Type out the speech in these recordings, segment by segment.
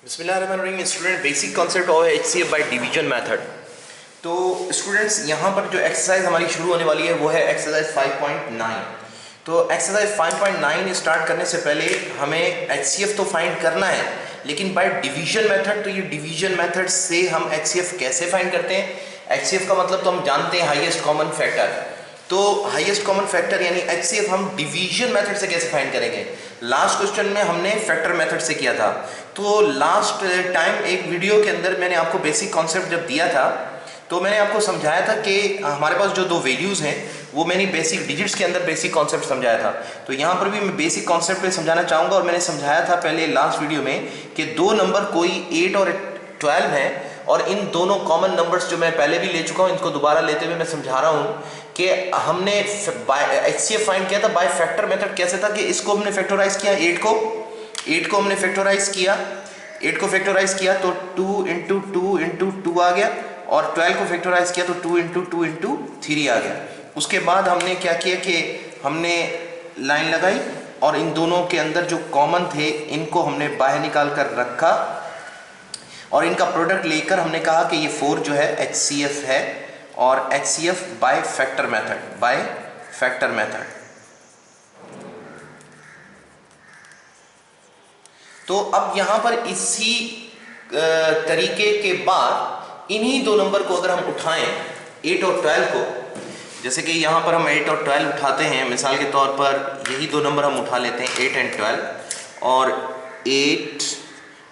बिस्मिल्लाहिर्रहमानिर्रहीम student basic concept of HCF by division method. तो students यहाँ पर जो एक्सरसाइज हमारी शुरू होने वाली है वो है एक्सरसाइज 5.9। तो एक्सरसाइज 5.9 स्टार्ट करने से पहले हमें HCF तो फाइंड करना है, लेकिन बाय डिवीजन मेथड। तो ये डिवीजन मेथड से हम HCF कैसे फाइंड करते हैं? HCF का मतलब तो हम जानते हैं हाईएस्ट कॉमन फैक्टर। तो हाईएस्ट कॉमन फैक्टर यानी HCF हम डिवीजन मेथड से कैसे फाइंड करेंगे? लास्ट क्वेश्चन में हमने फैक्टर मेथड से किया था। तो लास्ट टाइम एक वीडियो के अंदर मैंने आपको बेसिक कॉन्सेप्ट जब दिया था तो मैंने आपको समझाया था कि हमारे पास जो दो वैल्यूज़ हैं वो मैंने बेसिक डिजिट्स के अंदर बेसिक कॉन्सेप्ट समझाया था। तो यहाँ पर भी मैं बेसिक कॉन्सेप्ट पे समझाना चाहूँगा। और मैंने समझाया था पहले लास्ट वीडियो में कि दो नंबर कोई 8 और 12 हैं, और इन दोनों कॉमन नंबर्स जो मैं पहले भी ले चुका हूँ, इनको दोबारा लेते हुए मैं समझा रहा हूँ कि हमने HCF फाइंड किया था बाय फैक्टर मेथड। कैसे था कि इसको हमने फैक्टराइज किया, 8 को हमने फैक्टराइज किया, 8 को फैक्टराइज किया तो 2 इंटू 2 इंटू 2 आ गया, और 12 को फैक्टराइज किया तो 2 इंटू 2 इंटू 3 आ गया। उसके बाद हमने क्या किया कि हमने लाइन लगाई और इन दोनों के अंदर जो कॉमन थे इनको हमने बाहर निकाल कर रखा, और इनका प्रोडक्ट लेकर हमने कहा कि ये 4 जो है HCF है, और HCF by factor method, by factor method. तो अब यहां पर इसी तरीके के बाद इन्हीं दो नंबर को अगर हम उठाएं 8 और 12 को, जैसे कि यहां पर हम 8 और 12 उठाते हैं, मिसाल के तौर पर यही दो नंबर हम उठा लेते हैं 8 एंड 12, और 8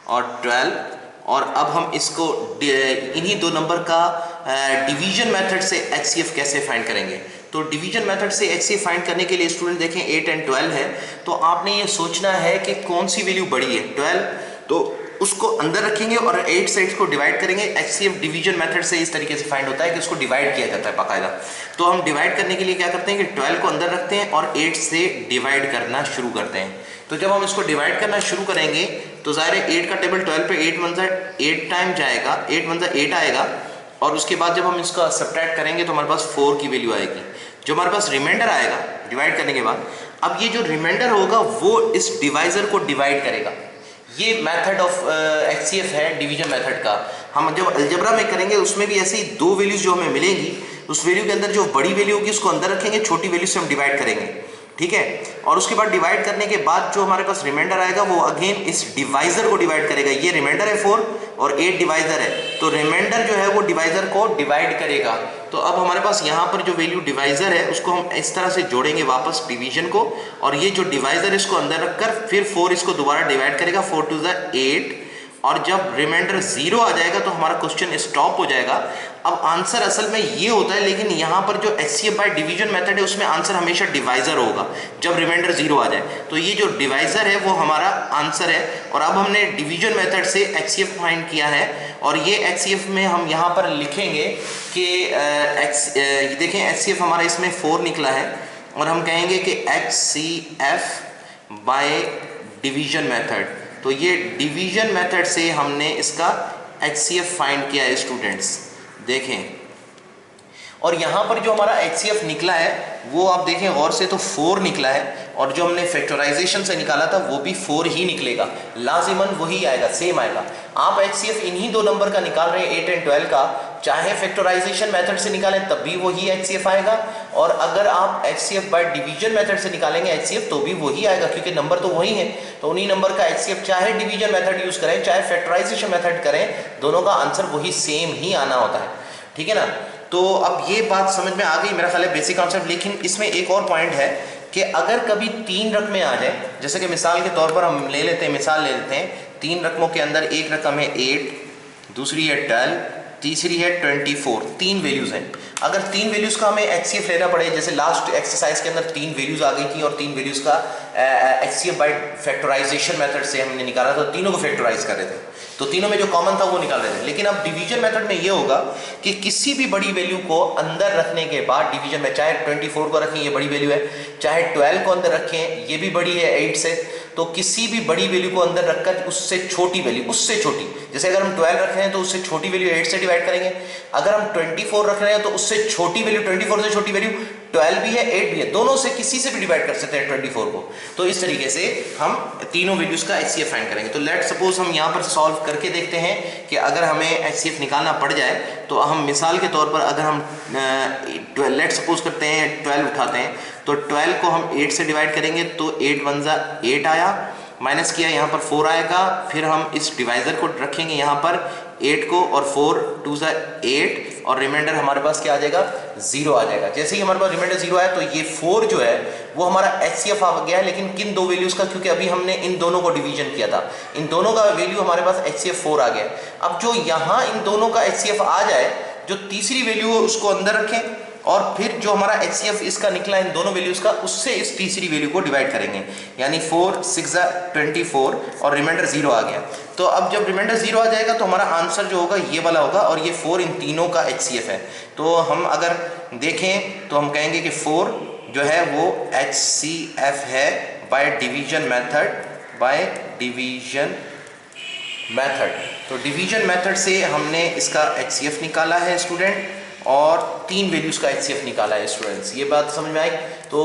और 12, और अब हम इसको इन्हीं दो नंबर का डिवीजन मेथड से HCF कैसे फाइंड करेंगे? तो डिवीजन मेथड से HCF फाइंड करने के लिए स्टूडेंट देखें 8 एंड 12 है, तो आपने ये सोचना है कि कौन सी वैल्यू बड़ी है। 12 तो उसको अंदर रखेंगे और 8 से इसको डिवाइड करेंगे। HCF डिवीजन मेथड से इस तरीके से फाइंड होता है कि उसको डिवाइड किया जाता है बाकायदा। तो हम डिवाइड करने के लिए क्या करते हैं कि 12 को अंदर रखते हैं और 8 से डिवाइड करना शुरू करते हैं। तो जब हम इसको डिवाइड करना शुरू करेंगे तो ज़ाहिर है 8 का टेबल 12 पे 8 वन 8 टाइम जाएगा, 8 वन 8 आएगा, और उसके बाद जब हम इसका सब्ट्रैक्ट करेंगे तो हमारे पास 4 की वैल्यू आएगी। जो हमारे पास रिमाइंडर आएगा डिवाइड करने के बाद, अब ये जो रिमाइंडर होगा वो इस डिवाइजर को डिवाइड करेगा। ये मेथड ऑफ HCF है डिवीजन मेथड का। हम जब अलजेब्रा में करेंगे उसमें भी ऐसे ही दो वैल्यूज जो हमें मिलेंगी, उस वैल्यू के अंदर जो बड़ी वैल्यू होगी उसको अंदर रखेंगे, छोटी वैल्यू से हम डिवाइड करेंगे, ठीक है। और उसके बाद डिवाइड करने के बाद जो हमारे पास रिमाइंडर आएगा वो अगेन इस डिवाइजर को डिवाइड करेगा। ये रिमाइंडर है 4 और 8 डिवाइजर है, तो रिमाइंडर जो है वो डिवाइजर को डिवाइड करेगा। तो अब हमारे पास यहाँ पर जो वैल्यू डिवाइजर है उसको हम इस तरह से जोड़ेंगे वापस डिवीजन को, और ये जो डिवाइजर इसको अंदर रखकर फिर 4 इसको दोबारा डिवाइड करेगा, 4 टू द 8, और जब रिमाइंडर 0 आ जाएगा तो हमारा क्वेश्चन स्टॉप हो जाएगा। अब आंसर असल में ये होता है, लेकिन यहाँ पर जो HCF बाय डिवीजन मेथड है उसमें आंसर हमेशा डिवाइजर होगा जब रिमाइंडर 0 आ जाए। तो ये जो डिवाइजर है वो हमारा आंसर है। और अब हमने डिवीजन मेथड से HCF फाइंड किया है, और ये HCF में हम यहाँ पर लिखेंगे कि देखें HCF हमारा इसमें 4 निकला है, और हम कहेंगे कि HCF बाय डिवीजन मेथड। तो ये डिवीजन मेथड से हमने इसका HCF फाइंड किया है स्टूडेंट्स, देखें। और यहाँ पर जो हमारा HCF निकला है वो आप देखें गौर से, तो 4 निकला है, और जो हमने फैक्टराइजेशन से निकाला था वो भी 4 ही निकलेगा, लाजिमन वही आएगा, सेम आएगा। आप HCF इन्हीं दो नंबर का निकाल रहे हैं 8 एंड 12 का, चाहे फैक्टराइजेशन मेथड से निकालें तब भी वही HCF आएगा, और अगर आप HCF बाय डिवीजन मेथड से निकालेंगे HCF तो भी वही आएगा, क्योंकि नंबर तो वही है। तो उन्हीं नंबर का HCF चाहे डिवीजन मेथड यूज करें चाहे फैक्टराइजेशन मेथड करें, दोनों का आंसर वही सेम ही आना होता है, ठीक है ना। तो अब ये बात समझ में आ गई मेरा ख्याल है बेसिक कॉन्सेप्ट। लेकिन इसमें एक और पॉइंट है कि अगर कभी 3 रकमें आ जाए, जैसे कि मिसाल के तौर पर हम ले लेते हैं, मिसाल ले लेते हैं 3 रकमों के अंदर एक रकम है 8, दूसरी है 12, तीसरी है 24, 3 वैल्यूज़ हैं। अगर 3 वैल्यूज़ का हमें HCF लेना पड़े, जैसे लास्ट एक्सरसाइज के अंदर 3 वैल्यूज़ आ गई थी और 3 वैल्यूज़ का HCF बाय फैक्टराइजेशन मेथड से हमने निकाला था, तीनों को फैक्टराइज कर रहे थे, तो तीनों में जो कॉमन था वो निकाल रहे थे। लेकिन अब डिवीजन मेथड में ये होगा कि किसी भी बड़ी वैल्यू को अंदर रखने के बाद डिवीजन में, चाहे 24 को रखें ये बड़ी वैल्यू है, चाहे 12 को अंदर रखें ये भी बड़ी है 8 से, तो किसी भी बड़ी वैल्यू को अंदर रखकर उससे छोटी वैल्यू, उससे छोटी, जैसे अगर हम 12 रख रहे हैं तो उससे छोटी वैल्यू 8 से डिवाइड करेंगे, अगर हम 24 रख रहे हैं तो उससे छोटी वैल्यू, 24 से छोटी वैल्यू 12 भी है, 8 भी है, दोनों से किसी से भी डिवाइड कर सकते हैं 24 को। तो इस तरीके से हम तीनों वैल्यूज का HCF फाइंड करेंगे। तो लेट सपोज हम यहाँ पर सॉल्व करके देखते हैं कि अगर हमें HCF निकालना पड़ जाए तो हम मिसाल के तौर पर अगर हम लेट सपोज करते हैं 12 उठाते हैं तो 12 को हम 8 से डिवाइड करेंगे तो 8 1 जा 8 आया, माइनस किया यहाँ पर 4 आएगा, फिर हम इस डिवाइजर को रखेंगे यहाँ पर 8 को और 4 2 जा 8 और रिमाइंडर हमारे पास क्या आ जाएगा 0 आ जाएगा। जैसे ही हमारे पास रिमाइंडर 0 आया तो ये 4 जो है वो हमारा HCF आ गया है, लेकिन किन दो वैल्यूज का, क्योंकि अभी हमने इन दोनों को डिवीजन किया था, इन दोनों का वैल्यू हमारे पास HCF 4 आ गया। अब जो यहाँ इन दोनों का HCF आ जाए, जो तीसरी वैल्यू है उसको अंदर रखें और फिर जो हमारा HCF इसका निकला इन दोनों वैल्यूज का उससे इस तीसरी वैल्यू को डिवाइड करेंगे, यानी 4 6 24 और रिमाइंडर 0 आ गया। तो अब जब रिमाइंडर 0 आ जाएगा तो हमारा आंसर जो होगा ये वाला होगा और ये 4 इन तीनों का HCF है। तो हम अगर देखें तो हम कहेंगे कि 4 जो है वो HCF है बाय डिवीजन मेथड। तो डिवीजन मेथड से हमने इसका HCF निकाला है स्टूडेंट और 3 वैल्यूज का HCF निकाला है स्टूडेंट्स। ये बात समझ में आई? तो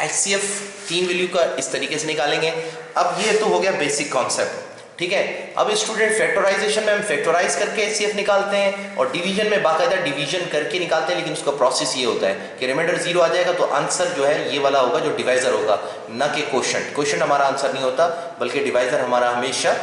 HCF 3 वैल्यू का इस तरीके से निकालेंगे। अब ये तो हो गया बेसिक कॉन्सेप्ट, ठीक है। अब स्टूडेंट फैक्टराइजेशन में हम फैक्टराइज करके HCF निकालते हैं और डिवीजन में बाकायदा डिवीजन करके निकालते हैं, लेकिन उसका प्रोसेस ये होता है कि रिमाइंडर 0 आ जाएगा तो आंसर जो है ये वाला होगा जो डिवाइजर होगा, न कि क्वोशंट हमारा आंसर नहीं होता बल्कि डिवाइजर हमारा हमेशा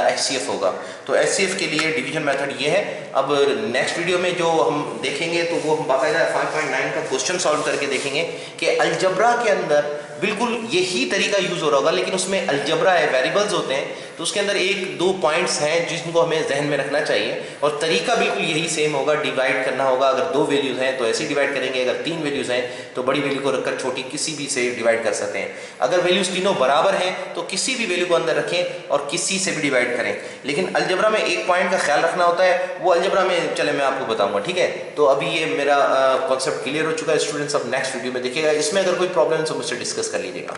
HCF होगा। तो HCF के लिए डिवीजन मेथड ये है। अब नेक्स्ट वीडियो में जो हम देखेंगे तो वो हम बाकायदा 5.9 का क्वेश्चन सॉल्व करके देखेंगे कि अलजबरा के अंदर बिल्कुल यही तरीका यूज हो रहा होगा, लेकिन उसमें अलजबरा है, वेरिएबल्स होते हैं, तो उसके अंदर 1-2 पॉइंट्स हैं जिनको हमें जहन में रखना चाहिए और तरीका बिल्कुल यही सेम होगा। डिवाइड करना होगा, अगर 2 वैल्यूज हैं तो ऐसे डिवाइड करेंगे, अगर 3 वैल्यूज हैं तो बड़ी वैल्यू को रखकर छोटी किसी भी से डिवाइड कर सकते हैं। अगर वैल्यूज तीनों बराबर हैं तो किसी भी वैल्यू को अंदर रखें और किसी से भी डिवाइड करें, लेकिन अलजबरा में एक पॉइंट का ख्याल रखना होता है, वो अलजबरा में चले मैं आपको बताऊंगा, ठीक है। तो अभी ये मेरा कॉन्सेप्ट क्लियर हो चुका है स्टूडेंट्स। अब नेक्स्ट वीडियो में देखिएगा, इसमें अगर कोई प्रॉब्लम है तो मुझसे डिस्कस कर लीजिएगा।